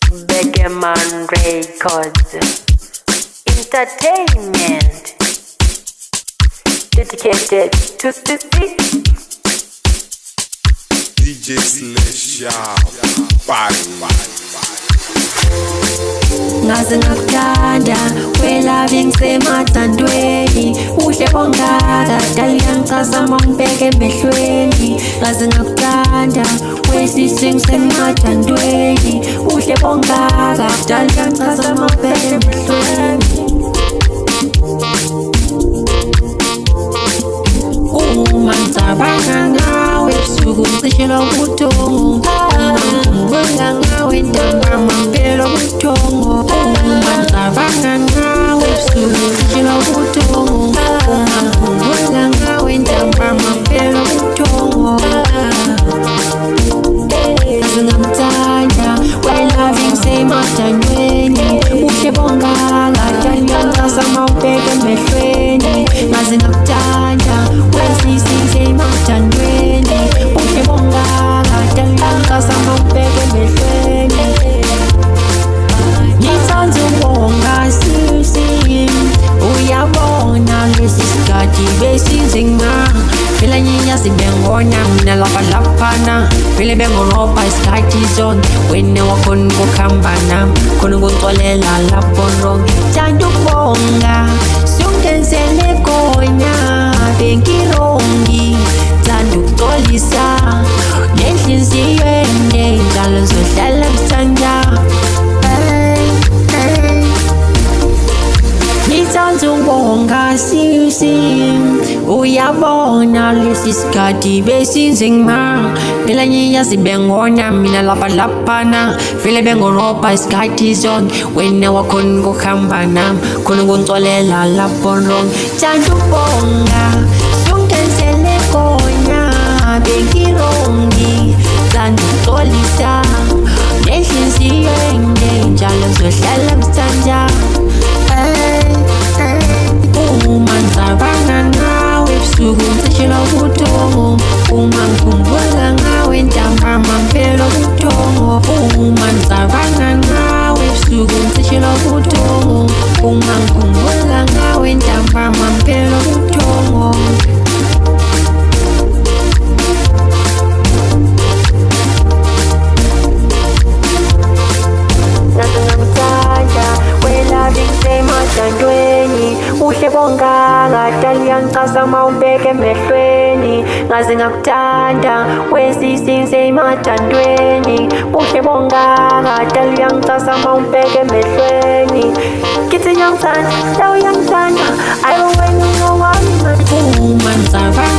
Begeman Records Entertainment dedicated to the DJ Slash ngaze ngakuthanda wela ngisemathandweni uhle bongaka dala ngicazama ngibheke emehlweni ngaze ngakuthanda wesisi ngisemathandweni uhle bongaka dala ngicazama ngibheke emehlweni uma ngicabanga ngawe ebusuku ngicishelwa ubuthongo ngikhumbula ngawe ntambama ngiphelelwa ubuthongo uma ngicabanga ngawe ebusuku ngicishelwa ubuthongo ngikhumbula ngawe ntambama ngiphelelwa ubuthongo ngaze ngamthanda welavi ngisemathandweni uhle bongaka dala ngicazama ngibheke emehlweni ngaze ngakuthanda wesisi ngisemathandweni uhle bongaka dala ngicazama ngibheke emehlweni ngithanda ukubonga sisi uyabona lesi sikhathi besinzima phela nyinya sibengona mina laphana vele bengorobha isikhathi zonke wena wakhona ukuhamba nami khona ukungixolela lapho ronke thanda ukubonga sungenzele khona bengirongi thanda ukuxolisa ngenhliziyo ende njalo zohlala ngithanda ngithanda ukubonga sisi uyabona lesi sikhathi besinzima phela nyinya sibengona mina laphana vele bengorobha isikhathi zonke wena wakhona ukuhamba nami khona ukungixolela lapho ronke thanda ukubonga sungenzele khona bengirongi thanda ukuxolisa ngenhliziyo ende njalo zohlala ngithanda uma ngicabanga ngawe ebusuku ngicishelwa ubuthongo uma ngikhumbula ngawe ntambama ngiphelelwa ubuthongo uma ngicabanga ngawe ebusuku ngicishelwa ubuthongo uma ngikhumbula ngawe ntambama ngiphelelwa ubuthongo emathandweni uhle bongaka dala ngicazama ngibheke emehlweni ngaze ngakuthanda wesisi ngisemathandweni uhle bongaka dala ngicazama ngibheke emehlweni ngithi ngiyangithanda lawe uyangithanda ayiwe wena ungowami uma ngicabanga